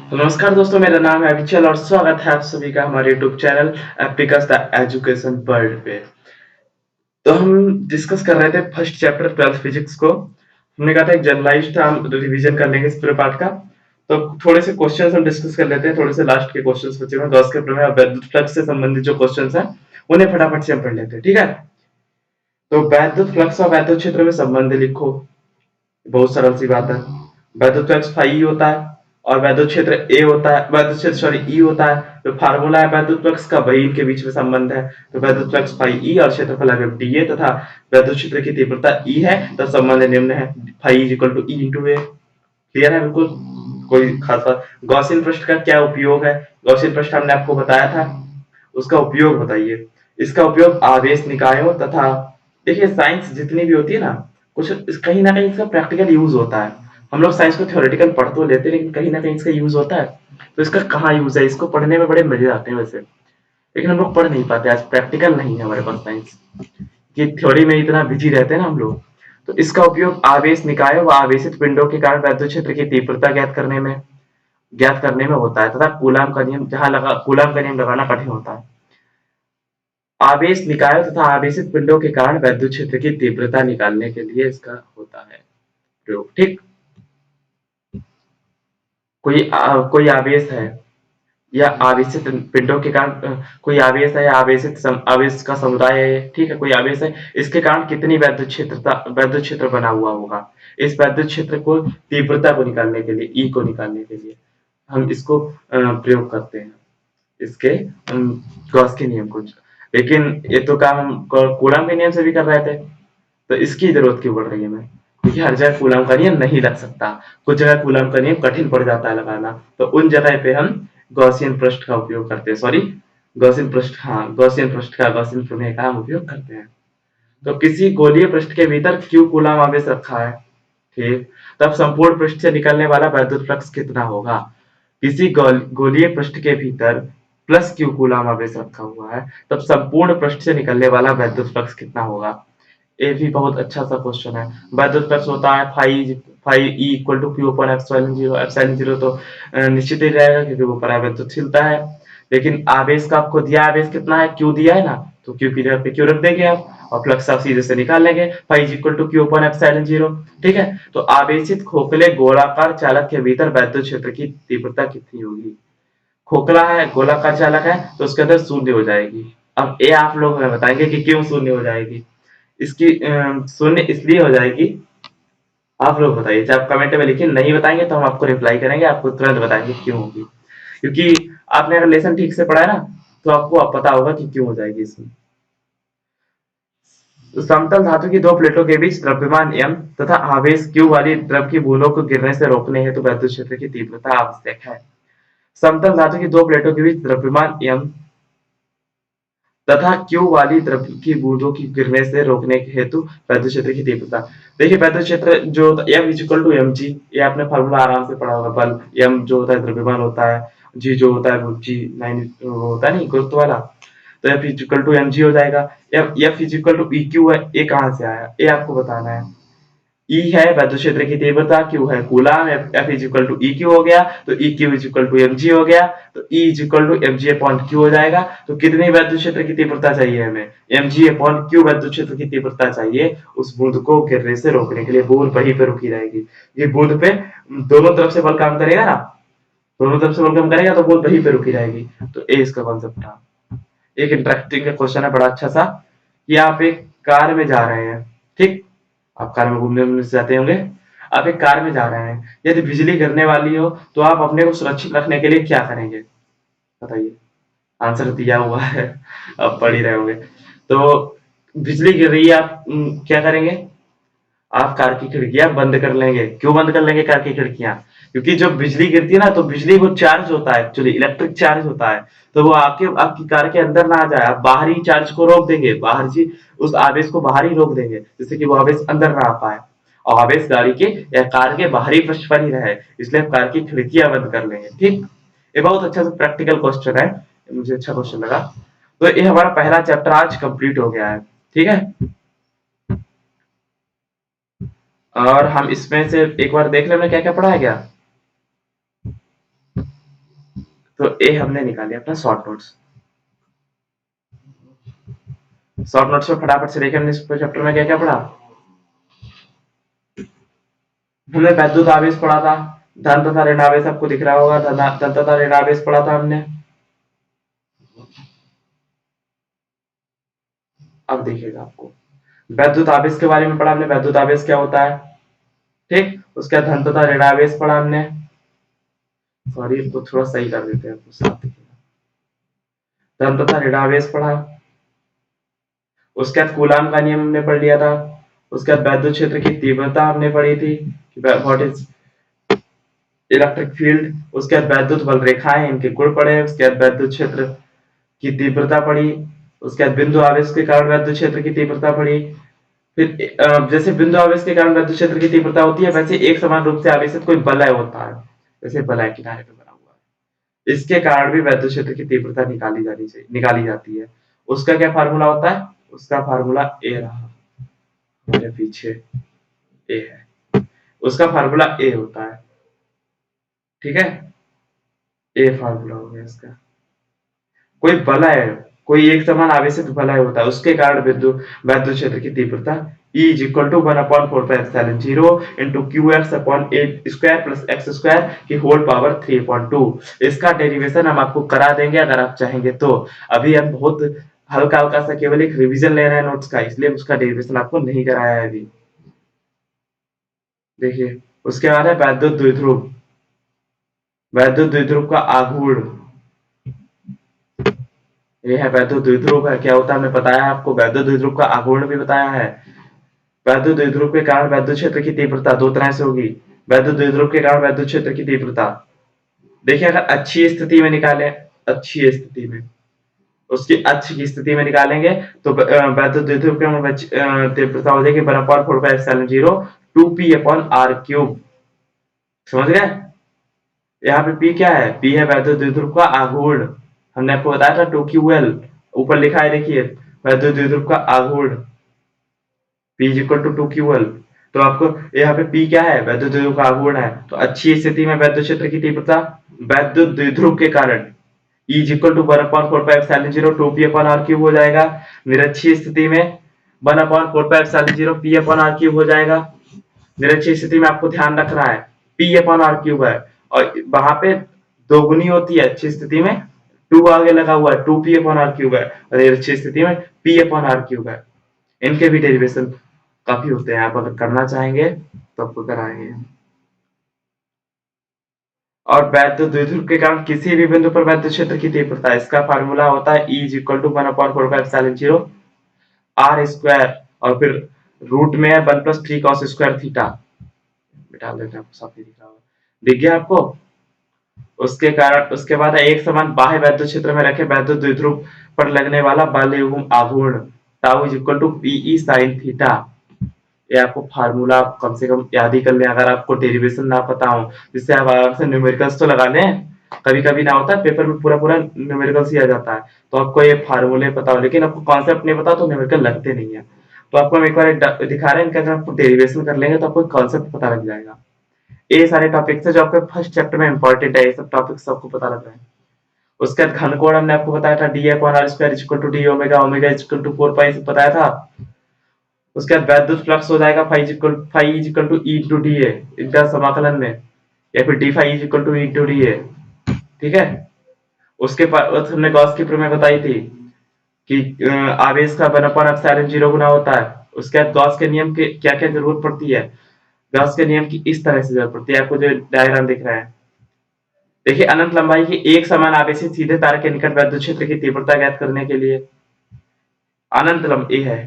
तो नमस्कार दोस्तों, मेरा नाम है अभिचल और स्वागत है आप सभी का हमारे यूट्यूब चैनल एप्लिकस द एजुकेशन वर्ल्ड पे। तो हम डिस्कस कर रहे थे फर्स्ट चैप्टर 12th फिजिक्स को। हमने कहा था एक जनरलाइज्ड था, हम रिवीजन कर लेंगे इस पूरे पार्ट का। तो थोड़े से क्वेश्चंस हम डिस्कस कर लेते हैं, थोड़े से लास्ट के क्वेश्चंस बचे हुए हैं। गॉस के प्रमेय और वैद्युत फ्लक्स से संबंधित जो क्वेश्चंस हैं उन्हें फटाफट से हम पढ़ लेते हैं, ठीक है। तो वैद्युत फ्लक्स और वैद्युत क्षेत्र में संबंध लिखो। बहुत सरल सी बात है। वैद्युत फ्लक्स फाई होता है और वैद्युत क्षेत्र ए होता है, वैद्युत क्षेत्र सॉरी ई होता है। तो फार्मूला है वैद्युत फ्लक्स का, वही इनके बीच में संबंध है। तो वैद्युत फ्लक्स फाई ई और क्षेत्रफल है डी ए तथा वैद्युत क्षेत्र की तीव्रता ई है, तो संबंध निम्न है, phi is equal to E into A. Clear है बिल्कुल, कोई खास बात। गॉसियन पृष्ठ का क्या उपयोग है? गॉसियन पृष्ठ हमने आपको बताया था, उसका उपयोग बताइए। इसका उपयोग आवेश निकायों तथा, देखिए साइंस जितनी भी होती है ना, कुछ कहीं ना कहीं इसका प्रैक्टिकल यूज होता है। हम लोग साइंस को थ्योरेटिकल पढ़ तो लेते हैं, लेकिन कहीं ना कहीं इसका यूज होता है। तो इसका कहाँ यूज है, इसको पढ़ने में बड़े मजे आते हैं वैसे, लेकिन हम लोग पढ़ नहीं पाते, आज प्रैक्टिकल नहीं है हमारे पास साइंस की। थ्योरी में इतना बिजी रहते हैं ना हम लोग। तो इसका उपयोग आवेश निकायों व आवेशित पिंडों के कारण वैद्युत क्षेत्र की तीव्रता ज्ञात करने में होता है तथा कूलाम का नियम जहां लगा कूलाम का नियम लगाना कठिन होता है। आवेश निकायों तथा आवेशित पिंडों के कारण वैद्युत क्षेत्र की तीव्रता निकालने के लिए इसका होता है प्रयोग, ठीक। कोई आवेश है या आवेशित पिंडों के कारण कोई आवेश है या आवेश का समुदाय है, ठीक है, कोई आवेश है, इसके कारण कितनी वैद्युत क्षेत्र बना हुआ होगा। इस वैद्युत क्षेत्र को तीव्रता को निकालने के लिए, ई को निकालने के लिए हम इसको प्रयोग करते हैं, इसके गॉस के नियम को। लेकिन ये तो काम हम कूलम के नियम से भी कर रहे थे, तो इसकी जरूरत क्यों पड़ रही है हमें? क्योंकि हर जगह कूलम का नियम नहीं लग सकता, कुछ जगह कूलम का नियम कठिन पड़ जाता है लगाना, तो उन जगह पे हम गॉसियन पृष्ठ का उपयोग करते हैं, सॉरी गॉसियन पृष्ठ, हाँ गॉसियन पृष्ठ का, गॉसियन प्रमेय का हम उपयोग करते हैं। तो किसी गोलीय पृष्ठ के भीतर क्यू कूलम आवेश रखा है, ठीक, तब संपूर्ण पृष्ठ से निकलने वाला वैद्युत फ्लक्स कितना होगा? किसी गोलीय पृष्ठ के भीतर प्लस क्यू कूलम आवेश रखा हुआ है, तब संपूर्ण पृष्ठ से निकलने वाला वैद्युत फ्लक्स कितना होगा? ये भी बहुत अच्छा सा क्वेश्चन है। वैद्युत फ्लक्स होता है phi E equal to Q upon epsilon zero. Epsilon zero तो निश्चित ही रहेगा क्योंकि वो परावैद्युतशीलता है। लेकिन आवेश का आपको दिया, आवेश कितना है, क्यू दिया है ना, तो क्यू की जगह पे क्यू रख देंगे आप और फ्लक्स आप सीधे से निकाल लेंगे, phi is equal to Q upon epsilon zero, ठीक है। तो आवेशित खोखले गोलाकार चालक के भीतर वैद्युत क्षेत्र की तीव्रता कितनी होगी? खोखला है, गोलाकार चालक है, तो उसके अंदर शून्य हो जाएगी। अब ये आप लोग हमें बताएंगे कि क्यों शून्य हो जाएगी। इसकी शून्य इसलिए हो जाएगी, आप लोग बताइए। चाहे आप कमेंट में लिखिए, नहीं बताएंगे तो हम आपको रिप्लाई करेंगे, आपको तुरंत बताएंगे क्यों होगी। क्योंकि आपने अगर लेसन ठीक से पढ़ा है ना, तो आपको अब पता होगा कि क्यों हो जाएगी इसमें। तो समतल धातु की दो प्लेटों के बीच द्रव्यमान m तथा आवेश q वाली द्रव की बूंदों को गिरने से रोकने हेतु वैद्युत क्षेत्र की तीव्रता आवश्यक है। समतल धातु की दो प्लेटों के बीच द्रव्यमान m तथा Q वाली द्रव की बूंदों की गिरने से रोकने के हेतु वैद्युत क्षेत्र की तीव्रता। देखिए वैद्युत क्षेत्र जो M is equal to M G, ये आपने फार्मूला आराम से पढ़ा होगा। बल M जो होता है द्रव्यमान होता है, G जो होता है वो G लाइन होता है नहीं गुरुत्व वाला, तो F is equal to M G हो जाएगा। F is equal to E Q है, ये कहाँ से आया, ये आपको बताना है। E है वैद्युत क्षेत्र की तीव्रता, Q है coulomb, F is equal to E Q हो गया, तो E Q is equal to M G हो गया, तो E is equal to M G upon Q हो जाएगा। तो कितनी वैद्युत क्षेत्र की तीव्रता चाहिए हमें? एम जी अपॉन क्यू वैद्युत क्षेत्र की तीव्रता चाहिए उस बूंद को गिरने से रोकने के लिए। बूंद वहीं पे रुकी रहेगी, ये बूंद पे दोनों तरफ से बल काम करेगा ना, दोनों तरफ से बल काम करेगा तो बूंद वहीं पे रुकी रहेगी। तो ये इसका कॉन्सेप्ट था। एक इंटरेस्टिंग क्वेश्चन है बड़ा अच्छा सा, कि आप एक कार में जा रहे हैं, ठीक, आप कार में घूमने जाते होंगे, आप एक कार में जा रहे हैं, यदि बिजली गिरने वाली हो तो आप अपने को सुरक्षित रखने के लिए क्या करेंगे? बताइए। आंसर दिया हुआ है, आप पढ़ ही रहे होंगे। तो बिजली गिर रही है, आप क्या करेंगे? आप कार की खिड़कियां बंद कर लेंगे। क्यों बंद कर लेंगे कार की खिड़कियां? क्योंकि जब बिजली गिरती है ना, तो बिजली वो चार्ज होता है, एक्चुअली इलेक्ट्रिक चार्ज होता है, तो वो आपकी कार के अंदर ना आ जाए, आप बाहरी चार्ज को रोक देंगे, बाहर जी उस आवेश को बाहर ही रोक देंगे, जिससे कि वो आवेश अंदर ना आ पाए और आवेश गाड़ी के या कार के बाहरी पृष्ठ पर ही रहे। इसलिए आप कार की खिड़कियां बंद कर लेंगे, ठीक। ये बहुत अच्छा सा प्रैक्टिकल क्वेश्चन है, मुझे अच्छा क्वेश्चन लगा। तो ये हमारा पहला चैप्टर आज कंप्लीट हो गया है, ठीक है। और हम इसमें से एक बार देख लें क्या क्या पढ़ा है क्या। तो ए हमने निकाले अपना शॉर्ट नोट्स। शॉर्ट नोट्स में फटाफट से देखें हमने इस चैप्टर में क्या क्या पढ़ा। हमने वैद्युत आवेश पढ़ा था, धन तथा ऋण आवेश आपको दिख रहा होगा, धन तथा ऋण आवेश पढ़ा था हमने। अब देखिएगा आपको वैद्युत आवेश के बारे में पढ़ा हमने, वैद्युत आवेश क्या होता है, ठीक। उसके बाद धन तथा ऋण आवेश पढ़ा हमने, सॉरी इसको थोड़ा सही कर देते हैं आपको साथ दिखेगा। धन तथा ऋण आवेश पढ़ा, उसके बाद कूलाम का नियम हमने पढ़ लिया था। उसके बाद वैद्युत क्षेत्र की तीव्रता हमने पढ़ी थी, व्हाट इज इलेक्ट्रिक फील्ड। उसके बाद वैद्युत बल रेखाएं, इनके गुण पढ़े। उसके बाद वैद्युत क्षेत्र की तीव्रता पढ़ी। उसके बाद बिंदु आवेश के कारण वैद्युत क्षेत्र की तीव्रता पढ़ी। फिर जैसे बिंदु आवेश के कारण वैद्युत क्षेत्र की तीव्रता होती है, वैसे एक समान रूप से आवेशित कोई बलय होता है, जैसे बलय किनारे पे बना हुआ है, इसके कारण भी वैद्युत क्षेत्र की तीव्रता निकाली जाती है। उसका क्या फार्मूला होता है, उसका फार्मूला ए रहा हमारे पीछे, ए है, उसका फार्मूला ए होता है, ठीक है। ए फार्मूला हो गया इसका। कोई बलय, कोई एक समान आवेशित बलय होता है, उसके कारण वैद्युत क्षेत्र की तीव्रता E is equal to 1/4π0 into QX upon 8 square plus x square की होल पावर 3/2। इसका डेरिवेशन हम आपको करा देंगे अगर आप चाहेंगे तो। अभी हम बहुत हल्का हल्का सा केवल एक रिवीजन ले रहे हैं नोट्स का, इसलिए उसका डेरिवेशन आपको नहीं कराया है अभी। देखिए उसके बाद है वैद्युत द्विध्रुव। वैद्युत द्विध्रुव का आघूर्ण, ये है वैद्युत द्विध्रुव है, क्या होता है हमने बताया आपको, वैद्युत द्विध्रुव का आघूर्ण भी बताया है। वैद्युत द्विध्रुव के कारण वैद्युत क्षेत्र की तीव्रता दो तरह से होगी। वैद्युत द्विध्रुव के कारण वैद्युत क्षेत्र की तीव्रता, देखिए अगर अच्छी स्थिति में निकाले, अच्छी स्थिति में उसकी अच्छी की स्थिति में निकालेंगे तो वैद्युत द्विध्रुव की तीव्रता हो जाएगी 1/4π0 2p/r³। समझ गए। यहाँ पे P क्या है, P है वैद्युत द्विध्रुव का आघूर्ण, हमने आपको बताया था 2QL, ऊपर लिखा है देखिए वैद्युत द्विध्रुव का आघूर्ण P is equal to 2QL। तो आपको यहाँ पे P क्या है, वैद्युत द्विध्रुव का आघूर्ण है। तो अच्छी स्थिति में वैद्युत क्षेत्र की तीव्रता वैद्युत द्विध्रुव के कारण E is equal to 1/4π0 2p/r³ हो जाएगा। निरक्षीय स्थिति में 1/4π0 p/r³ हो जाएगा। निरक्षीय स्थिति में आपको ध्यान रखना है p/r³ है, और वहां पे दोगुनी होती है अच्छी स्थिति में, 2 आगे लगा हुआ है, 2p/r³ है, और निरक्षीय स्थिति में p/r³ है। इनके भी डेरिवेशन काफी होते हैं, आप अगर करना चाहेंगे तो आपको कराएंगे। और वैद्युत द्विध्रुव के कारण किसी भी बिंदु पर वैद्युत क्षेत्र की तीव्रता, इसका फार्मूला होता है E is equal to 1/4π0 r², और फिर रूट में है 1 + 3 cos² थीटा, बिठा देते हैं, आपको साफ दिख रहा होगा, दिख गया आपको। उसके कारण उसके बाद एक समान बाह्य वैद्युत क्षेत्र में रखे वैद्युत द्विध्रुव पर लगने वाला बल एवं आघूर्ण tau is equal to P E sine theta. ये आपको फार्मूला कम से कम याद ही कर लें, अगर आपको डेरिवेशन ना पता हो, जिससे आप आराम से न्यूमेरिकल्स तो लगा लें। कभी कभी ना होता है पेपर में पूरा पूरा न्यूमेरिकल्स ही आ जाता है, तो आपको ये फार्मूले पता हो, लेकिन आपको कॉन्सेप्ट नहीं पता तो न्यूमेरिकल लगते नहीं है। तो आपको हम एक बार दिखा रहे हैं, इनका अगर आपको डेरिवेशन कर लेंगे तो आपको कॉन्सेप्ट पता लग जाएगा। ये सारे टॉपिक्स है जो आपके फर्स्ट चैप्टर में इंपॉर्टेंट है, ये सब टॉपिक्स आपको पता लग रहा है। उसके बाद घनकोण हमने आपको बताया था d/r² = d ओमेगा, ओमेगा = 4 पाई बताया था। उसके बाद वैद्युत फ्लक्स हो जाएगा phi = E × dA, इनका समाकलन में, या फिर d phi = E × dA, ठीक है। उसके बाद हमने गॉस की प्रमेय बताई थी कि आवेश का 1/ε0 गुना होता है। उसके बाद गॉस के नियम के क्या क्या जरूरत पड़ती है, गॉस के नियम की इस तरह से जरूरत पड़ती है, आपको जो डायग्राम दिख रहा है, देखिए अनंत लंबाई की एक समान आवेशित सीधे तार के निकट वैद्युत क्षेत्र की तीव्रता ज्ञात करने के लिए अनंत लंबाई है,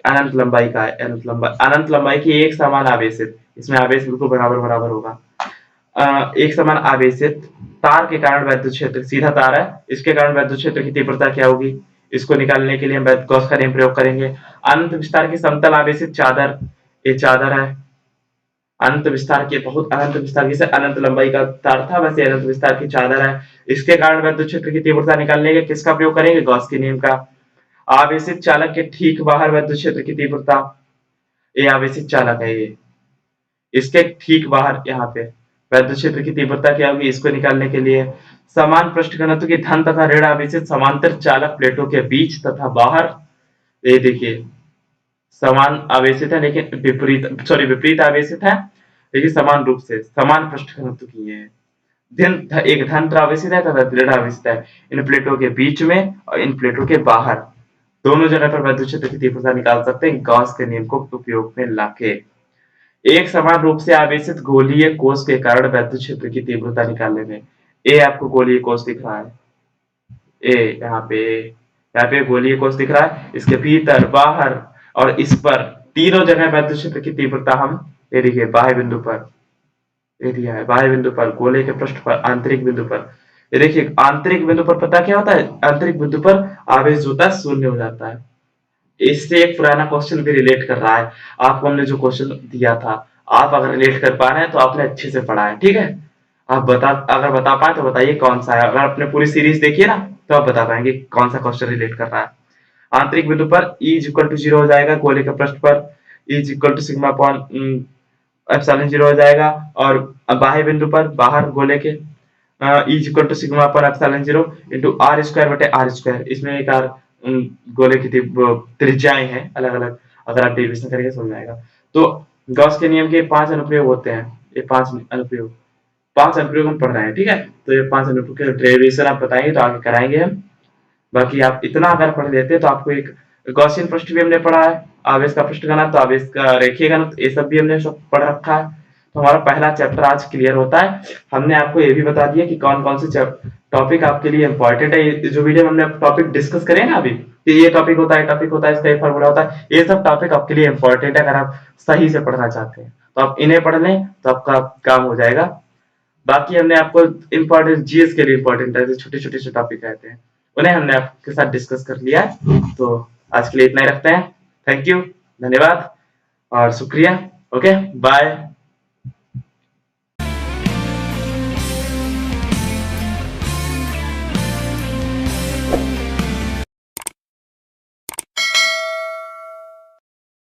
अनंत लंबाई का है, अनंत लंबाई की एक समान आवेशित, इसमें आवेश बिल्कुल बराबर बराबर होगा, एक समान आवेशित तार के कारण वैद्युत क्षेत्र, सीधा तार है, इसके कारण वैद्युत क्षेत्र की तीव्रता क्या होगी, इसको निकालने के लिए हम गॉस का नियम प्रयोग करेंगे। अनंत विस्तार की समतल आवेशित चादर, ये चादर है अनंत विस्तार की, बहुत अनंत विस्तार की, अनंत लंबाई का तार था, वैसे अनंत विस्तार की चादर है। इसके कारण वैद्युत क्षेत्र की तीव्रता निकालने के किसका प्रयोग करेंगे, गॉस के नियम का। आवेशित चालक के ठीक बाहर वैद्युत क्षेत्र की तीव्रता, ये आवेशित चालक है, ये इसके ठीक बाहर यहाँ पे वैद्युत क्षेत्र की तीव्रता क्या होगी इसको निकालने के लिए। समान पृष्ठ घनत्व की धन तथा ऋण आवेशित समांतर चालक प्लेटों के बीच तथा बाहर, ये देखिए समान आवेशित है लेकिन विपरीत आवेशित है लेकिन समान रूप से समान पृष्ठ घनत्व की है। एक धन आवेशित है तथा ऋण आवेशित है इन प्लेटों के बीच में और इन प्लेटों के बाहर दोनों जगह पर वैद्युत क्षेत्र की तीव्रता निकाल सकते हैं गॉस के नियम को उपयोग में लाके। एक समान रूप से आवेशित गोलीय कोष के कारण वैद्युत क्षेत्र की तीव्रता निकालने में, ए आपको गोलीय कोष दिख रहा है, ए यहाँ पे गोलीय कोष दिख रहा है, इसके भीतर बाहर और इस पर तीनों जगह वैद्युत क्षेत्र की तीव्रता हम ये देखिए बाह्य बिंदु पर ये दिया है, बाह्य बिंदु पर गोले के पृष्ठ पर आंतरिक बिंदु पर ये देखिए आंतरिक बिंदु पर पता क्या होता है, आंतरिक बिंदु पर आवेश होता है शून्य हो जाता है। इससे एक पुराना क्वेश्चन भी रिलेट कर रहा है, आपको हमने जो क्वेश्चन दिया था आप अगर रिलेट कर पा रहे हैं तो आपने अच्छे से पढ़ा है, ठीक है। आप अगर बता पाए तो बताइए कौन सा है, अगर आपने पूरी सीरीज देखी है ना तो आप बता पाएंगे कौन सा क्वेश्चन रिलेट कर रहा है। आंतरिक बिंदु पर E इज इक्वल टू 0 हो जाएगा, गोले के पृष्ठ पर E is equal to sigma upon epsilon 0 हो जाएगा, और बाह्य बिंदु पर बाहर गोले के E is equal to sigma upon epsilon 0 into r square बटे r स्क्वायर। इसमें एक r गोले की त्रिज्याएं हैं अलग अलग, अगर आप डेरिवेशन करेंगे समझ में आएगा। तो गॉस के नियम के 5 अनुप्रयोग होते हैं, ये 5 अनुप्रयोग हम पढ़ रहे हैं, ठीक है। तो ये 5 अनुप्रयोग के डेरिवेशन आप बताएंगे तो आगे कराएंगे हम। बाकी आप इतना अगर पढ़ लेते तो आपको एक गॉसियन पृष्ठ भी हमने पढ़ा है, आवेश का पृष्ठ घनत्व, आवेश का रेखीय घनत्व, ये सब भी हमने सब पढ़ रखा है। तो हमारा पहला चैप्टर आज क्लियर होता है। हमने आपको ये भी बता दिया कि कौन कौन से टॉपिक आपके लिए इंपॉर्टेंट है। जो वीडियो में हमने टॉपिक डिस्कस करे ना अभी कि ये टॉपिक होता है, टॉपिक होता है, इसका ये फॉर्मूला होता है, ये सब टॉपिक आपके लिए इंपॉर्टेंट है। अगर आप सही से पढ़ना चाहते हैं तो आप इन्हें पढ़ लें तो आपका काम हो जाएगा। बाकी हमने आपको इम्पोर्टेंट जीएस के लिए इम्पोर्टेंट है, छोटे छोटे से टॉपिक रहते हैं, उन्हें हमने आपके साथ डिस्कस कर लिया। तो आज के लिए इतना ही रखते हैं। थैंक यू, धन्यवाद और शुक्रिया। Okay bye.